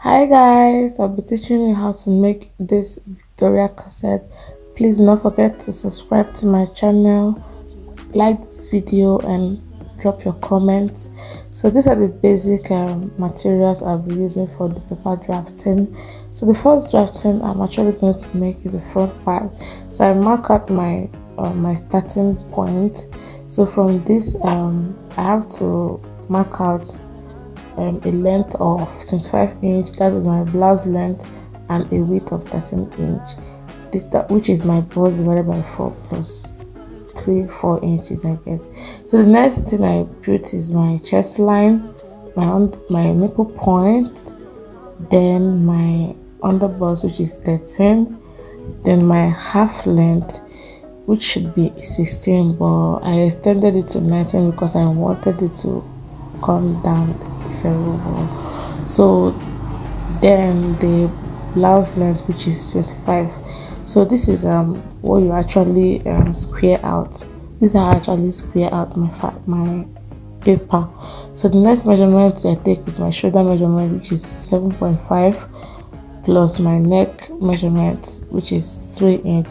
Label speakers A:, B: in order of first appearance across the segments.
A: Hi guys, I'll be teaching you how to make this Victoria corset. Please do not forget to subscribe to my channel, like this video and drop your comments. So these are the basic materials I'll be using for the paper drafting. So the first drafting I'm actually going to make is the front part. So I mark out my starting point. So from this I have to mark out a length of 25 inch, that is my blouse length, and a width of 13 inch, which is my bust divided by 4 plus 4 inches, I guess. So the next thing I put is my chest line, my nipple point, then my underbust, which is 13, then my half length, which should be 16, but I extended it to 19 because I wanted it to come down very well. So then the blouse length, which is 25. So this is what you actually square out. These are actually square out my paper. So the next measurement I take is my shoulder measurement, which is 7.5, plus my neck measurement, which is 3 inch.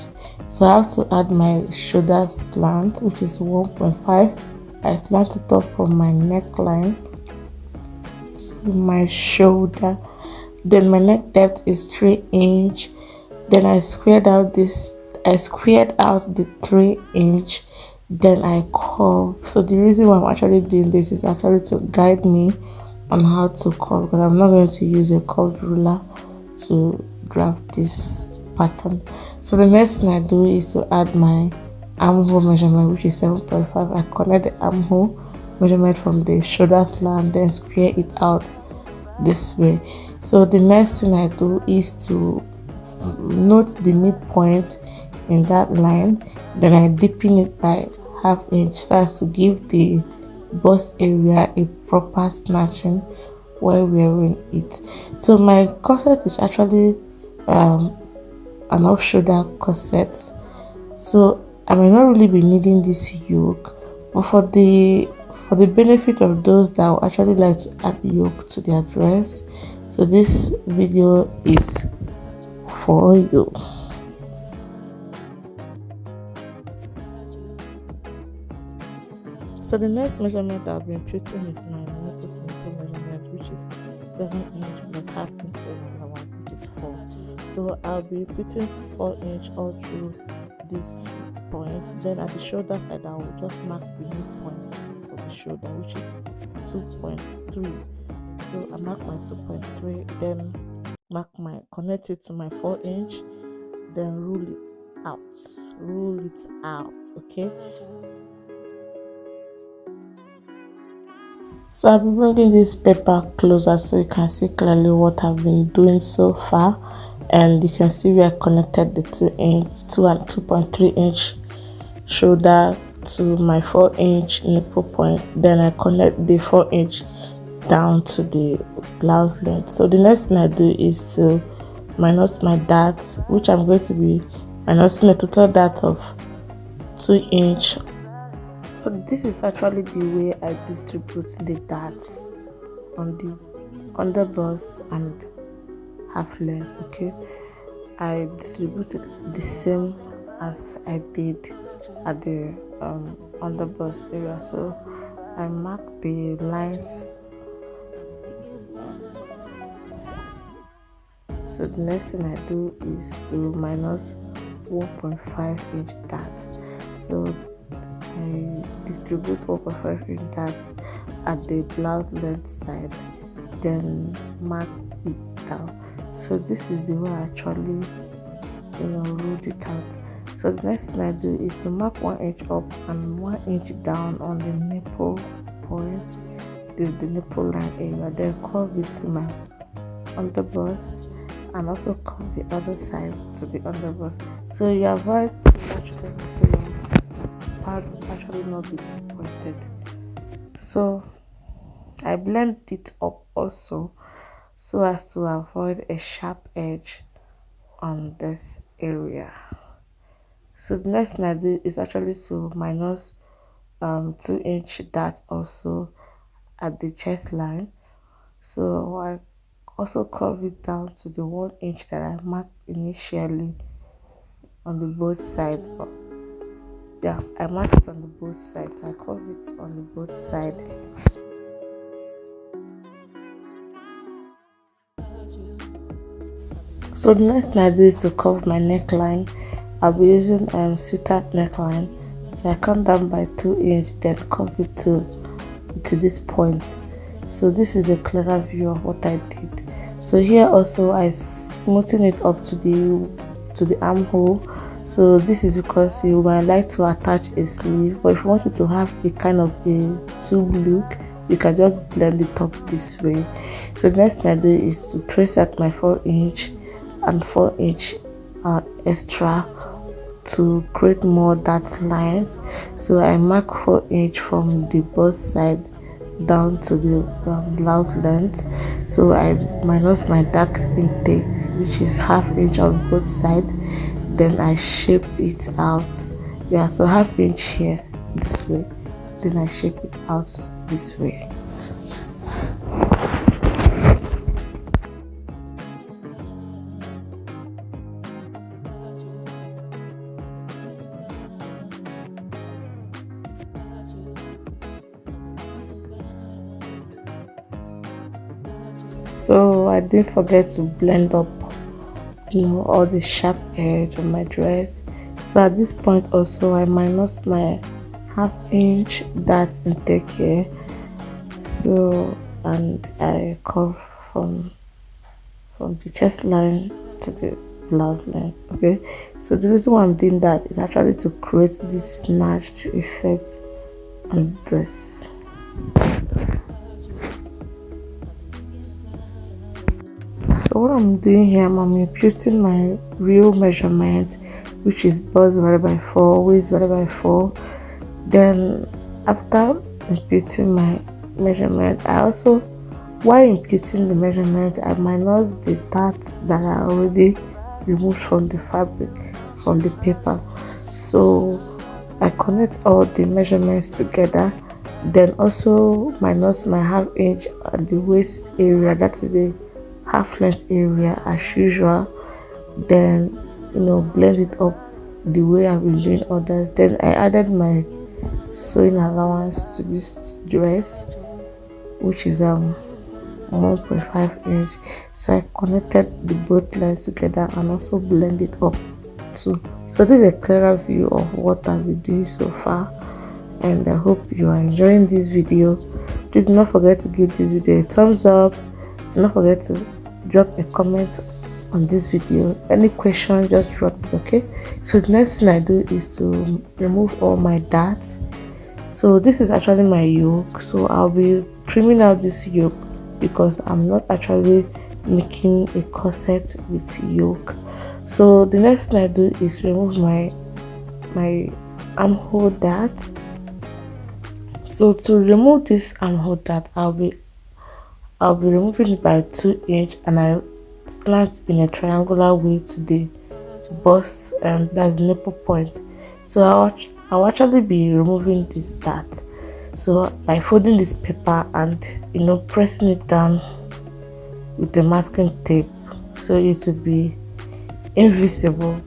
A: So I have to add my shoulder slant, which is 1.5. I slant it up from my neckline to my shoulder. Then my neck depth is 3 inch. Then I squared out the 3 inch. Then I curve. So the reason why I'm actually doing this is actually to guide me on how to curve, because I'm not going to use a curved ruler to draft this pattern. So the next thing I do is to add my armhole measurement, which is 7.5. I connect the armhole measurement from the shoulder slant, then square it out this way. So the next thing I do is to note the midpoint in that line, then I deepen it by ½ inch so as to give the bust area a proper snatching while wearing it. So my corset is actually an off shoulder corset, so I may not really be needing this yoke, but for the benefit of those that would actually like to add yoke to their dress, so this video is for you. So the next measurement I've been putting is my nipple to nipple measurement, which is 7 inch plus ½ inch, so number one, which is 4. So I'll be putting 4 inch all through this point. Then at the shoulder side, I will just mark the midpoint of the shoulder, which is 2.3. So I mark my 2.3, then connect it to my 4 inch, then rule it out, okay. So I'll be bringing this paper closer so you can see clearly what I've been doing so far, and you can see where I connected the 2.3 inch shoulder to my 4 inch nipple point. Then I connect the 4 inch down to the blouse length. So the next thing I do is to minus my darts, which I'm going to be minusing a total dart of 2 inch. So this is actually the way I distribute the darts on the underbust and half length, okay. I distribute it the same as I did at the underbust area. So I mark the lines. So the next thing I do is to minus 1.5 inch darts. So I distribute 1.5 inch darts at the blouse length side, then mark it down. So this is the way I actually rolled it out. So the next thing I do is to mark 1 inch up and 1 inch down on the nipple point, the nipple line area, then curve it to my underbust, and also curve the other side to the underbust. So you avoid too much curve, so your part will actually not be too pointed. So I blend it up also so as to avoid a sharp edge on this area. So the next thing I do is actually to minus 2 inch dart also at the chest line. So I also curve it down to the 1 inch that I marked initially on the both side. Yeah, I marked it on the both sides, so I curve it on the both side. So the next thing I do is to curve my neckline. I'll be using sweetheart neckline, so I come down by 2 inch, then curve it to this point. So this is a clearer view of what I did. So here also I smoothen it up to the armhole. So this is because you might like to attach a sleeve, but if you want it to have a kind of a tube look, you can just blend it up this way. So the next thing I do is to trace out my 4 inch and 4 inch extra to create more dark lines. So I mark 4 inch from the bust side down to the blouse length. So I minus my dark intake, which is ½ inch on both sides. Then I shape it out. Yeah, so ½ inch here this way, then I shape it out this way. So I didn't forget to blend up all the sharp edge of my dress. So at this point also I minus my ½ inch that intake here. So and I curve from the chest line to the blouse length. Okay, so the reason why I'm doing that is actually to create this snatched effect on the dress. So what I'm doing here, I'm imputing my real measurement, which is bust divided by 4, waist divided by 4. Then after imputing my measurement, I also, while imputing the measurement, I minus the darts that I already removed from the fabric, from the paper. So I connect all the measurements together, then also minus my ½ inch at the waist area, that is the half length area as usual. Then blend it up the way I've been doing others. Then I added my sewing allowance to this dress, which is 1.5 inch. So I connected the both lines together and also blend it up too. So this is a clearer view of what I've been doing so far, and I hope you are enjoying this video. Please do not forget to give this video a thumbs up. Do not forget to drop a comment on this video. Any question, just drop it. Okay, so the next thing I do is to remove all my darts. So this is actually my yoke, so I'll be trimming out this yoke because I'm not actually making a corset with yoke. So the next thing I do is remove my armhole dart. So to remove this armhole dart, I'll be removing it by 2 inch, and I slant in a triangular way to the bust, and that's the nipple point. So I'll actually be removing this dart, so by folding this paper and pressing it down with the masking tape, so it will be invisible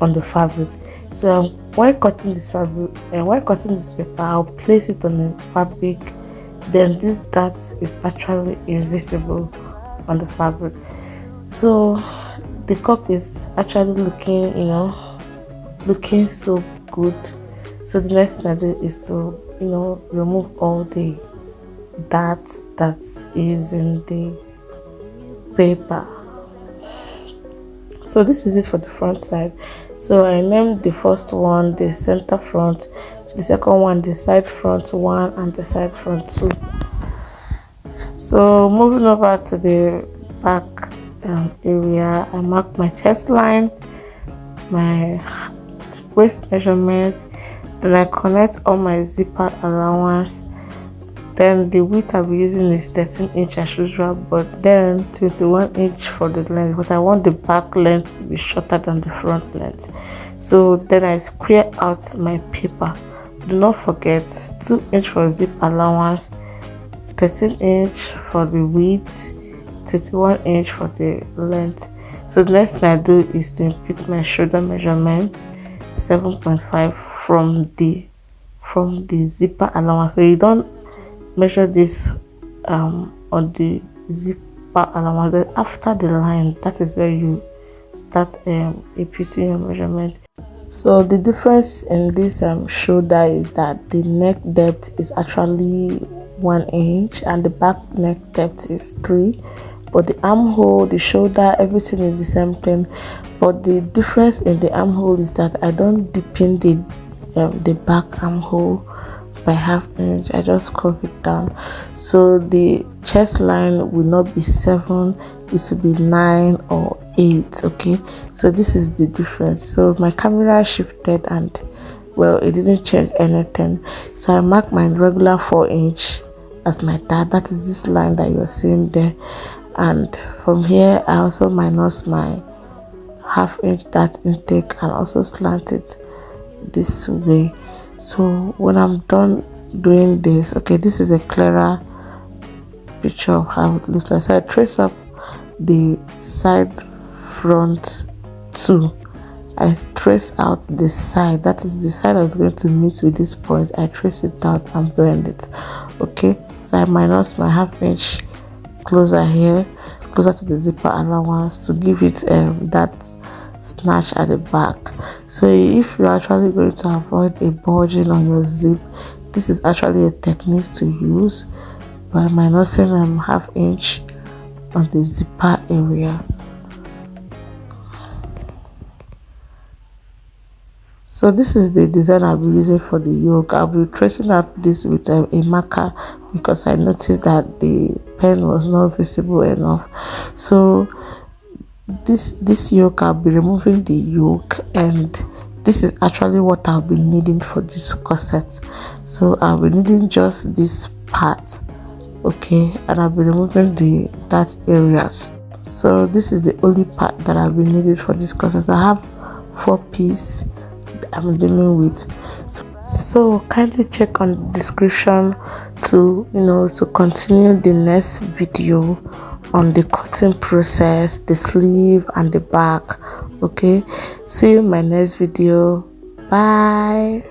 A: on the fabric. So while cutting this fabric and while cutting this paper, I'll place it on the fabric. Then this dart is actually invisible on the fabric, so the cup is actually looking so good. So the next thing I do is to remove all the darts that is in the paper. So this is it for the front side. So I named the first one the center front, the second one the side front 1, and the side front 2. So moving over to the back area, I marked my chest line, my waist measurement, then I connect all my zipper allowance. Then the width I'll be using is 13 inch as usual, but then 21 inch for the length because I want the back length to be shorter than the front length. So then I square out my paper. Do not forget 2 inch for zip allowance, 13 inch for the width, 31 inch for the length. So the next thing I do is to input my shoulder measurement 7.5 from the zipper allowance. So you don't measure this on the zipper allowance, then after the line, that is where you start inputting your measurement. So the difference in this shoulder is that the neck depth is actually 1 inch and the back neck depth is 3, but the armhole, the shoulder, everything is the same thing. But the difference in the armhole is that I don't deepen the back armhole by ½ inch. I just curve it down, so the chest line will not be 7, it will be 9 or 8. Okay, so this is the difference. So my camera shifted and, well, it didn't change anything, so I mark my regular 4 inch as my dart. That is this line that you're seeing there, and from here I also minus my ½ inch dart intake and also slant it this way. So when I'm done doing this, okay, this is a clearer picture of how it looks like. So I trace up the side front 2. I trace out the side, that is the side that's going to meet with this point. I trace it out and blend it. Okay, so I minus my ½ inch closer here, closer to the zipper allowance, to give it that snatch at the back. So if you're actually going to avoid a bulging on your zip, this is actually a technique to use by minusing ½ inch on the zipper area. So this is the design I'll be using for the yoke. I'll be tracing out this with a marker because I noticed that the pen was not visible enough. So this yoke, I'll be removing the yoke, and this is actually what I'll be needing for this corset. So I'll be needing just this part, okay, and I'll be removing that areas. So this is the only part that I'll be needing for this corset. I have 4 pieces I'm dealing with. So kindly check on the description to continue the next video on the cutting process, the sleeve and the back. Okay, see you in my next video. Bye.